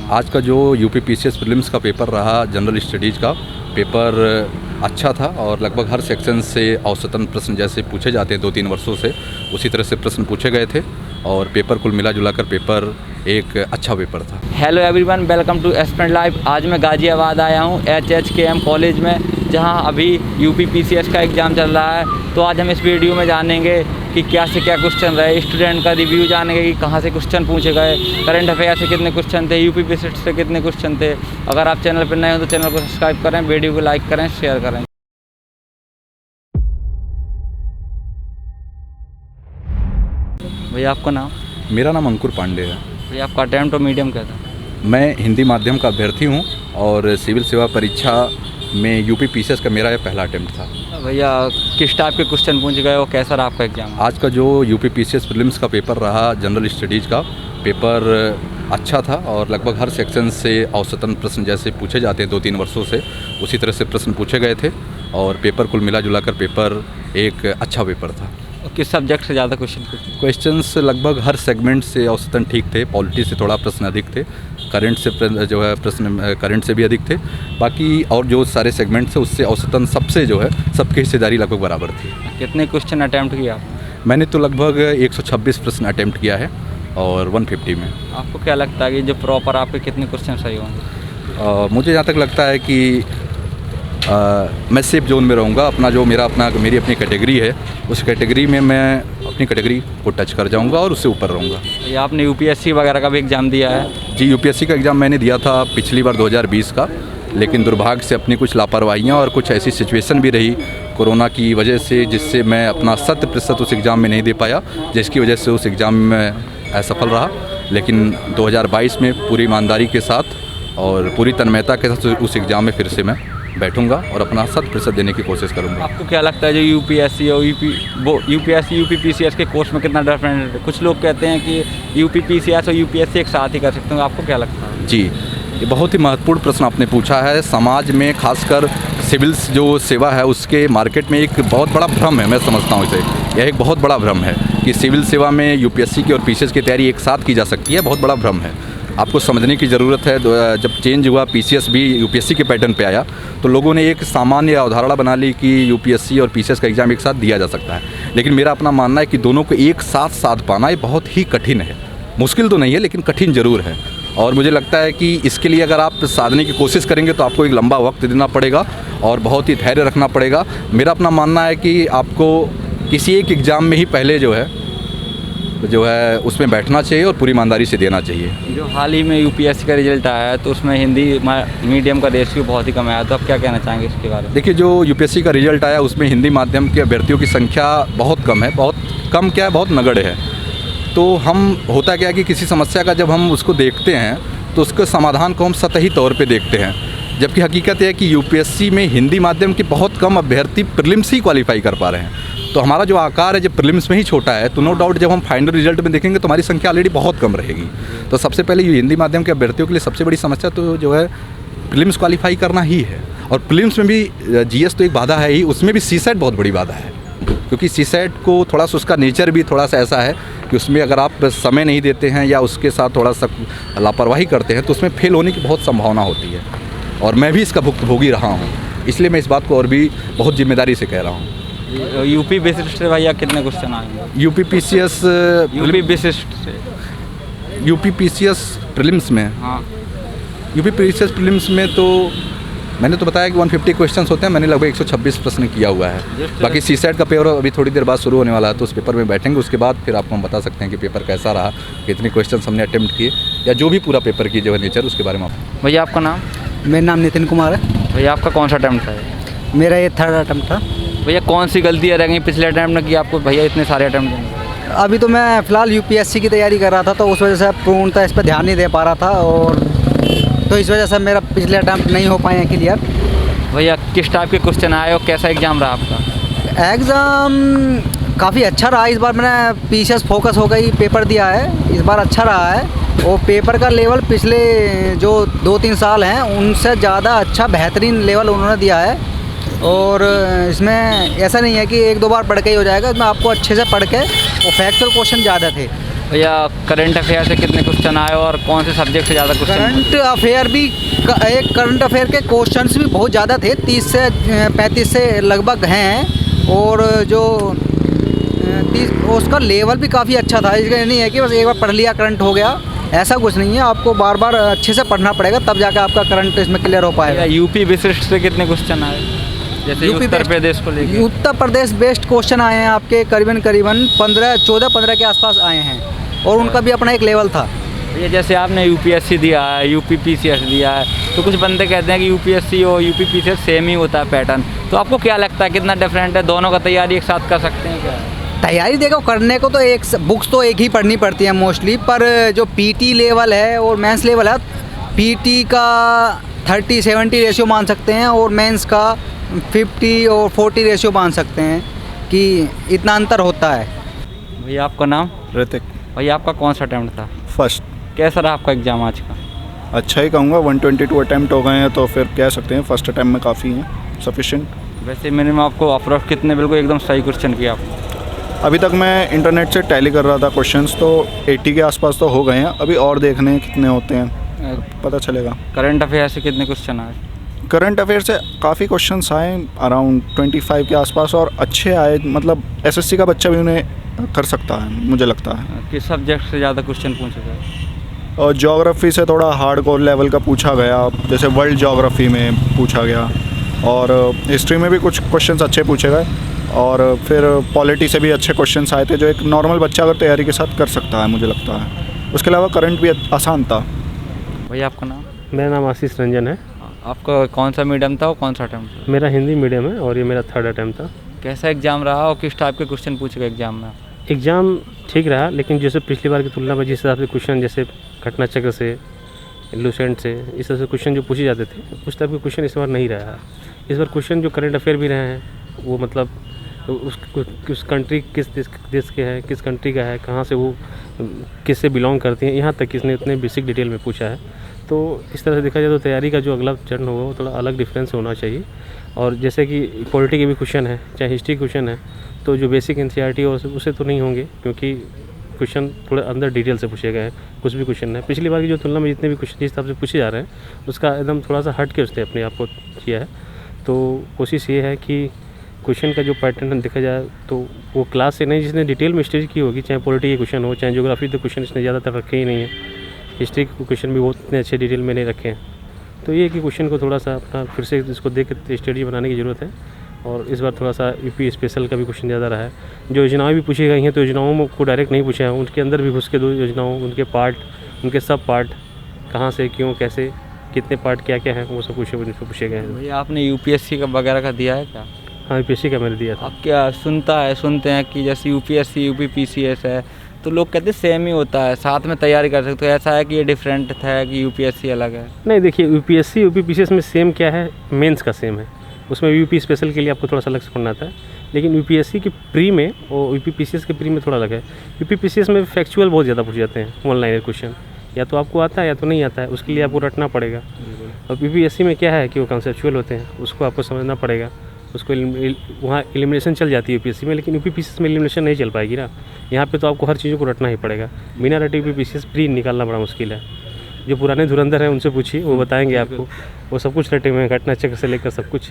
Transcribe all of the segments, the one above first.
आज का जो यूपी पीसीएस प्रीलिम्स का पेपर रहा, जनरल स्टडीज़ का पेपर अच्छा था और लगभग हर सेक्शन से औसतन प्रश्न जैसे पूछे जाते हैं 2-3 वर्षों से, उसी तरह से प्रश्न पूछे गए थे और पेपर कुल मिला जुला कर पेपर एक अच्छा पेपर था। Hello everyone, welcome to aspirant live. आज मैं गाज़ियाबाद आया हूँ HHKM कॉलेज में, जहाँ अभी यूपी पीसीएस का एग्ज़ाम चल रहा है। तो आज हम इस वीडियो में जानेंगे कि क्या से क्या क्वेश्चन रहे, स्टूडेंट का रिव्यू जानेंगे कि कहाँ से क्वेश्चन पूछे गए, करंट अफेयर से कितने क्वेश्चन थे, यूपी पीसीएस से कितने क्वेश्चन थे। अगर आप चैनल पर नए हो तो चैनल को सब्सक्राइब करें, वीडियो को लाइक करें, शेयर करें। भैया आपका नाम? मेरा नाम अंकुर पांडे है। भैया आपका अटेम्प्ट और मीडियम क्या था? मैं हिंदी माध्यम का अभ्यर्थी हूँ और सिविल सेवा परीक्षा में यूपी पीसीएस का मेरा यह पहला अटेम्प्ट था। भैया किस टाइप के क्वेश्चन पूछे गए और कैसा रहा आपका एग्ज़ाम? आज का जो यूपी पीसीएस प्रीलिम्स का पेपर रहा, जनरल स्टडीज़ का पेपर अच्छा था और लगभग हर सेक्शन से औसतन प्रश्न जैसे पूछे जाते हैं 2-3 वर्षों से, उसी तरह से प्रश्न पूछे गए थे और पेपर कुल मिला जुला कर पेपर एक अच्छा पेपर था। किस सब्जेक्ट से ज़्यादा क्वेश्चंस लगभग हर सेगमेंट से औसतन ठीक थे। पॉलिटी से थोड़ा प्रश्न अधिक थे, करंट से जो है प्रश्न करंट से भी अधिक थे। बाकी और जो सारे सेगमेंट्स है उससे औसतन सबसे जो है सबकी हिस्सेदारी लगभग बराबर थी। कितने क्वेश्चन अटैम्प्ट किया आपने? मैंने तो लगभग 126 प्रश्न अटैम्प्ट किया है और 150 में। आपको क्या लगता है कि जो प्रॉपर आपके कितने क्वेश्चन सही होंगे? मुझे जहाँ तक लगता है कि मैं सेफ जोन में रहूँगा। मेरी अपनी कैटेगरी है, उस कैटेगरी में मैं अपनी कैटेगरी को टच कर जाऊँगा और उससे ऊपर रहूँगा। ये आपने यूपीएससी वगैरह का भी एग्ज़ाम दिया है? जी, यूपीएससी का एग्ज़ाम मैंने दिया था पिछली बार 2020 का, लेकिन दुर्भाग्य से अपनी कुछ लापरवाहियाँ और कुछ ऐसी सिचुएशन भी रही कोरोना की वजह से, जिससे मैं अपना 100% उस एग्ज़ाम में नहीं दे पाया, जिसकी वजह से उस एग्ज़ाम में असफल रहा। लेकिन 2022 में पूरी ईमानदारी के साथ और पूरी तन्मयता के साथ उस एग्ज़ाम में फिर से मैं बैठूंगा और अपना 100% देने की कोशिश करूंगा। आपको क्या लगता है जो यूपीएससी और यूपी पीसीएस के कोर्स में कितना डिफरेंट है? कुछ लोग कहते हैं कि यूपी पीसीएस और यूपीएससी एक साथ ही कर सकते हैं, आपको क्या लगता है? जी, ये बहुत ही महत्वपूर्ण प्रश्न आपने पूछा है। समाज में खासकर सिविल जो सेवा है उसके मार्केट में एक बहुत बड़ा भ्रम है, मैं समझता हूँ इसे। यह एक बहुत बड़ा भ्रम है कि सिविल सेवा में यूपीएससी की और पीसीएस की तैयारी एक साथ की जा सकती है। बहुत बड़ा भ्रम है, आपको समझने की ज़रूरत है। जब चेंज हुआ, पीसीएस भी यूपीएससी के पैटर्न पे आया, तो लोगों ने एक सामान्य अवधारणा बना ली कि यूपीएससी और पीसीएस का एग्ज़ाम एक साथ दिया जा सकता है। लेकिन मेरा अपना मानना है कि दोनों को एक साथ साध पाना ये बहुत ही कठिन है। मुश्किल तो नहीं है, लेकिन कठिन ज़रूर है। और मुझे लगता है कि इसके लिए अगर आप साधने की कोशिश करेंगे तो आपको एक लंबा वक्त देना पड़ेगा और बहुत ही धैर्य रखना पड़ेगा। मेरा अपना मानना है कि आपको किसी एक एग्ज़ाम में ही पहले जो है उसमें बैठना चाहिए और पूरी ईमानदारी से देना चाहिए। जो हाल ही में यूपीएससी का रिजल्ट आया है तो उसमें हिंदी मीडियम का रेशियो बहुत ही कम आया, तो आप क्या कहना चाहेंगे इसके बारे में? देखिए, जो यूपीएससी का रिजल्ट आया उसमें हिंदी माध्यम के अभ्यर्थियों की संख्या बहुत कम है। बहुत कम क्या है, बहुत नगण्य है। तो होता क्या है कि किसी समस्या का जब हम उसको देखते हैं तो उसके समाधान को हम सतही तौर पे देखते हैं, जबकि हकीकत यह है कि यूपीएससी में हिंदी माध्यम के बहुत कम अभ्यर्थी प्रीलिम्स ही क्वालिफाई कर पा रहे हैं। तो हमारा जो आकार है जब प्रीलिम्स में ही छोटा है, तो नो डाउट जब हम फाइनल रिजल्ट में देखेंगे तो हमारी संख्या ऑलरेडी बहुत कम रहेगी। तो सबसे पहले हिंदी माध्यम के अभ्यर्थियों के लिए सबसे बड़ी समस्या तो जो है प्रीलिम्स क्वालिफाई करना ही है। और प्रीलिम्स में भी जीएस तो एक बाधा है ही, उसमें भी सीसेट बहुत बड़ी बाधा है, क्योंकि सीसेट को थोड़ा सा उसका नेचर भी थोड़ा सा ऐसा है कि उसमें अगर आप समय नहीं देते हैं या उसके साथ थोड़ा सा लापरवाही करते हैं तो उसमें फेल होने की बहुत संभावना होती है। और मैं भी इसका भुक्तभोगी रहा हूँ, इसलिए मैं इस बात को और भी बहुत जिम्मेदारी से कह रहा हूँ। यूपी बेसिस से भैया कितने क्वेश्चन आएंगे? यूपी पीसीएस प्रीलिम्स में? हाँ, यूपी पीसीएस प्रीलिम्स में तो मैंने तो बताया कि 150 क्वेश्चंस होते हैं। मैंने लगभग 126 प्रश्न किया हुआ है। बाकी सीसेट का पेपर अभी थोड़ी देर बाद शुरू होने वाला है, तो उस पेपर में बैठेंगे, उसके बाद फिर आपको हम बता सकते हैं कि पेपर कैसा रहा, कितने क्वेश्चंस हमने अटेम्प्ट किए, या जो भी पूरा पेपर की जो है नेचर उसके बारे में। भैया आपका नाम? मेरा नाम नितिन कुमार है। भैया आपका कौन सा अटेम्प्ट है? मेरा ये 3rd अटेम्प्ट था। भैया कौन सी गलतियाँ रह गई पिछले अटेम्प्ट में कि आपको भैया इतने सारे अटेम्प्ट देंगे? अभी तो मैं फ़िलहाल यूपीएससी की तैयारी कर रहा था, तो उस वजह से पूर्णतः इस पर ध्यान नहीं दे पा रहा था, और तो इस वजह से मेरा पिछले अटेम्प्ट नहीं हो पाए हैं क्लियर। भैया किस टाइप के क्वेश्चन आए और कैसा एग्ज़ाम रहा आपका? एग्ज़ाम काफ़ी अच्छा रहा। इस बार मैंने पीसीएस फोकस हो गई पेपर दिया है, इस बार अच्छा रहा है। और पेपर का लेवल पिछले जो 2-3 साल हैं उनसे ज़्यादा अच्छा बेहतरीन लेवल उन्होंने दिया है। और इसमें ऐसा नहीं है कि 1-2 बार पढ़ के ही हो जाएगा, इसमें आपको अच्छे से पढ़ के, और फैक्चुअल क्वेश्चन ज़्यादा थे भैया करंट अफेयर से कितने क्वेश्चन आए और कौन से सब्जेक्ट से ज़्यादा क्वेश्चन? करंट अफेयर भी एक करंट अफेयर के क्वेश्चंस भी बहुत ज़्यादा थे, 30 से 35 से लगभग हैं। और जो 30 उसका लेवल भी काफ़ी अच्छा था। इसका नहीं है कि बस एक बार पढ़ लिया करंट हो गया, ऐसा कुछ नहीं है। आपको बार बार अच्छे से पढ़ना पड़ेगा, तब जाकर आपका करंट इसमें क्लियर हो पाएगा। यूपी विशिष्ट से कितने क्वेश्चन आए, जैसे उत्तर प्रदेश को लेकर? उत्तर प्रदेश बेस्ड क्वेश्चन आए हैं आपके करीबन 14-15 के आसपास आए हैं, और उनका भी अपना एक लेवल था। ये जैसे आपने यूपीएससी दिया है, यूपीपीसीएस दिया है, तो कुछ बंदे कहते हैं कि यूपीएससी और यूपीपीसीएस सेम ही होता है पैटर्न, तो आपको क्या लगता है कितना डिफरेंट है? दोनों का तैयारी एक साथ कर सकते हैं क्या? तैयारी देखो करने को तो एक बुक्स तो एक ही पढ़नी पड़ती है मोस्टली, पर जो पीटी लेवल है और मेंस लेवल है, पीटी का 30-70 रेशियो मान सकते हैं और मेंस का 50 और 40 रेशियो मान सकते हैं कि इतना अंतर होता है। भैया आपका नाम? ऋतिक। भैया आपका कौन सा अटैम्प्ट था? फर्स्ट। कैसा रहा आपका एग्ज़ाम आज का? अच्छा ही कहूँगा, 122 अटैम्प्ट हो गए हैं, तो फिर कह सकते हैं फर्स्ट अटैम्प्ट में काफ़ी हैं, सफिशिएंट। वैसे मिनिमम आपको अप्रोक्स कितने बिल्कुल एकदम सही क्वेश्चन किया आपको? अभी तक मैं इंटरनेट से टैली कर रहा था क्वेश्चंस, तो 80 के आसपास तो हो गए हैं। अभी और देखने हैं कितने होते हैं, पता चलेगा। करंट अफेयर से कितने क्वेश्चन आए? करंट अफेयर से काफ़ी क्वेश्चंस आए, अराउंड 25 के आसपास, और अच्छे आए। मतलब एसएससी का बच्चा भी उन्हें कर सकता है, मुझे लगता है। किस सब्जेक्ट से ज़्यादा क्वेश्चन पूछे गए? और ज्योग्राफी से थोड़ा हार्ड कोर लेवल का पूछा गया, जैसे वर्ल्ड ज्योग्राफी में पूछा गया, और हिस्ट्री में भी कुछ क्वेश्चंस अच्छे पूछे गए, और फिर पॉलिटी से भी अच्छे क्वेश्चंस आए थे जो एक नॉर्मल बच्चा अगर तैयारी के साथ कर सकता है, मुझे लगता है। उसके अलावा करंट भी आसान था। भैया आपका नाम? मेरा नाम आशीष रंजन है। आपका कौन सा मीडियम था और कौन सा अटैम्प्ट था? मेरा हिंदी मीडियम है और ये मेरा 3rd अटैम्प्ट था। कैसा एग्ज़ाम रहा और किस टाइप के क्वेश्चन पूछे गए एग्ज़ाम में? एग्ज़ाम ठीक रहा, लेकिन जैसे पिछली बार की तुलना में जिस हिसाब से क्वेश्चन, जैसे घटना चक्र से, लूसेंट से, इस तरह से क्वेश्चन जो पूछे जाते थे, उस टाइप के क्वेश्चन इस बार नहीं रहा है। इस बार क्वेश्चन जो करंट अफेयर भी रहे हैं, वो मतलब उस कंट्री किस देश के है, किस कंट्री का है, कहाँ से वो किस से बिलोंग करती हैं, यहाँ तक किसने इतने बेसिक डिटेल में पूछा है। तो इस तरह से देखा जाए तो तैयारी का जो अगला चरण होगा वो थोड़ा अलग डिफरेंस होना चाहिए। और जैसे कि पॉलिटी के भी क्वेश्चन है, चाहे हिस्ट्री क्वेश्चन है, तो जो बेसिक एनसीईआरटी और उससे तो नहीं होंगे, क्योंकि क्वेश्चन थोड़े अंदर डिटेल से पूछे गए हैं। कुछ भी क्वेश्चन है पिछली बार की जो तुलना में जितने भी क्वेश्चन जिस हिसाब से पूछे जा रहे हैं, उसका एकदम थोड़ा सा हट के उसने अपने आप को किया है। तो कोशिश ये है कि क्वेश्चन का जो पैटर्न देखा जाए तो वो क्लास से नहीं, जिसने डिटेल में स्टडी की होगी, चाहे पॉलिटी के क्वेश्चन हो, चाहे ज्योग्राफी के क्वेश्चन इसने ज़्यादातर रखे ही नहीं है। हिस्ट्री के क्वेश्चन भी बहुत इतने अच्छे डिटेल में नहीं रखे हैं। तो ये कि क्वेश्चन को थोड़ा सा अपना फिर से इसको देख के स्टडी बनाने की ज़रूरत है। और इस बार थोड़ा सा यूपी स्पेशल का भी क्वेश्चन ज़्यादा रहा है। जो योजनाएं भी पूछी गई हैं, तो योजनाओं को डायरेक्ट नहीं पूछा है, उनके अंदर भी घुस के दो योजनाओं, उनके पार्ट, उनके सब पार्ट, कहाँ से, क्यों, कैसे, कितने पार्ट क्या क्या हैं, वो सब पूछे गए हैं। भैया आपने यूपीएससी का वगैरह का दिया है क्या? हाँ, यूपीएससी का मैंने दिया था। आप क्या सुनते हैं कि जैसे यूपीएससी यूपीपीसीएस है, तो लोग कहते हैं सेम ही होता है, साथ में तैयारी कर सकते हो, ऐसा है कि ये डिफरेंट है कि यूपीएससी अलग है? नहीं, देखिए यूपीएससी यूपीपीसीएस में सेम क्या है, मेंस का सेम है। उसमें यूपी स्पेशल के लिए आपको थोड़ा सा अलग से पढ़ना आता है, लेकिन यूपीएससी की प्री में और यूपीपीसीएस के प्री में थोड़ा अलग है। यूपीपीसीएस में फैक्चुअल बहुत ज़्यादा पूछे जाते हैं, 1 लाइनर क्वेश्चन, या तो आपको आता है या तो नहीं आता है, उसके लिए आपको रटना पड़ेगा। और यूपीएससी में क्या है कि वो कॉन्सेप्चुअल होते हैं, उसको आपको समझना पड़ेगा, उसको वहाँ एलिमिनेशन चल जाती है यूपीएससी में, लेकिन यूपीपीसीएस में एलिमिनेशन नहीं चल पाएगी ना। यहाँ पे तो आपको हर चीज़ों को रटना ही पड़ेगा, बिना रटे यूपीपीसीएस प्री निकालना बड़ा मुश्किल है। जो पुराने धुरंधर हैं उनसे पूछिए, वो बताएंगे आपको, वो सब कुछ रटे हुए हैं, घटना चक्र से लेकर सब कुछ,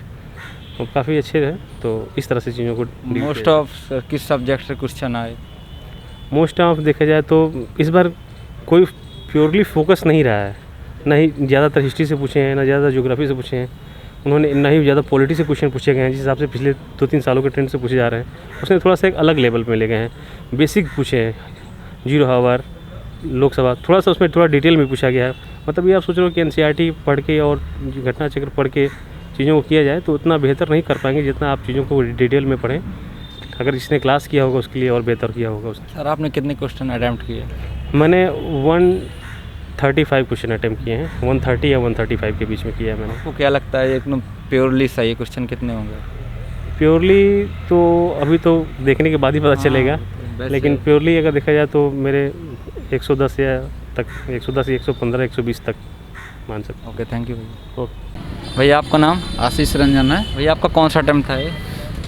और काफ़ी अच्छे हैं। तो इस तरह से चीज़ों को मोस्ट ऑफ किस सब्जेक्ट से क्वेश्चन आए? मोस्ट ऑफ देखा जाए तो इस बार कोई प्योरली फोकस नहीं रहा है, ना ही ज़्यादातर हिस्ट्री से पूछे हैं, ना ज़्यादा ज्योग्राफी से पूछे हैं उन्होंने, ना ही ज़्यादा पॉलिटी से क्वेश्चन पूछे गए हैं जिस हिसाब से पिछले 2-3 सालों के ट्रेंड से पूछे जा रहे हैं। उसने थोड़ा सा एक अलग लेवल में ले गए हैं, बेसिक पूछे हैं, 0 आवर, लोकसभा, थोड़ा सा उसमें थोड़ा डिटेल में पूछा गया है। मतलब ये आप सोच रहे हो कि एनसीईआरटी पढ़ के और घटना चक्र पढ़ के चीज़ों को किया जाए तो उतना बेहतर नहीं कर पाएंगे जितना आप चीज़ों को डिटेल में पढ़ें। अगर जिसने क्लास किया होगा उसके लिए और बेहतर किया होगा उसने। सर आपने कितने क्वेश्चन अटैम्प्ट किए? मैंने 135 क्वेश्चन अटैम्प्ट किए हैं, 130 या 135 के बीच में किया है मैंने। आपको क्या लगता है एकदम प्योरली सही क्वेश्चन कितने होंगे? प्योरली तो अभी तो देखने के बाद ही पता चलेगा, लेकिन प्योरली अगर देखा जाए तो मेरे 110 या तक, 110, 115, 120 तक मान सकते। ओके, थैंक यू भैया। ओके भैया आपका नाम? आशीष रंजन है। भैया आपका कौन सा अटैम्प्ट था ये?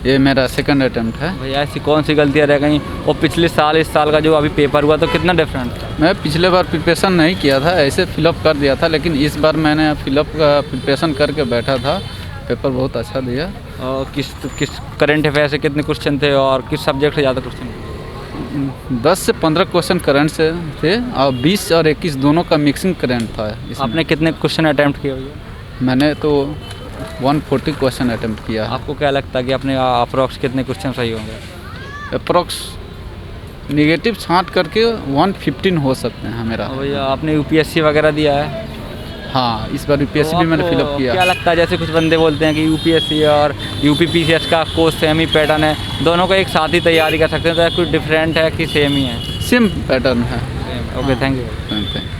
ये मेरा सेकंड अटेम्प्ट है। भैया ऐसी कौन सी गलतियाँ रह गई और पिछले साल इस साल का जो अभी पेपर हुआ तो कितना डिफरेंट था? मैं पिछले बार प्रिपरेशन नहीं किया था, ऐसे फिलअप कर दिया था, लेकिन इस बार मैंने फिलअप का प्रिपरेशन करके बैठा था, पेपर बहुत अच्छा दिया। और किस करंट अफेयर से कितने क्वेश्चन थे और किस सब्जेक्ट से ज़्यादा क्वेश्चन? 10 से 15 क्वेश्चन करंट से थे और 20 और 21 दोनों का मिक्सिंग करंट था इसमें। आपने कितने क्वेश्चन अटैम्प्ट किए भैया? मैंने तो 140 क्वेश्चन अटेम्प्ट किया है। आपको क्या लगता है कि अपने अप्रॉक्स कितने क्वेश्चन सही होंगे? अप्रॉक्स निगेटिव छांट करके 115 हो सकते हैं मेरा। और भैया आपने यूपीएससी वगैरह दिया है? हाँ, इस बार यूपीएससी तो भी मैंने आपको फिलअप किया। क्या लगता है, जैसे कुछ बंदे बोलते हैं कि यूपीएससी और यूपीपीसीएस का कोर्स सेम ही पैटर्न है, दोनों को एक साथ ही तैयारी कर सकते हैं, तो कुछ डिफरेंट है कि सेम ही है? सेम पैटर्न है। Okay, thank you. Thank you.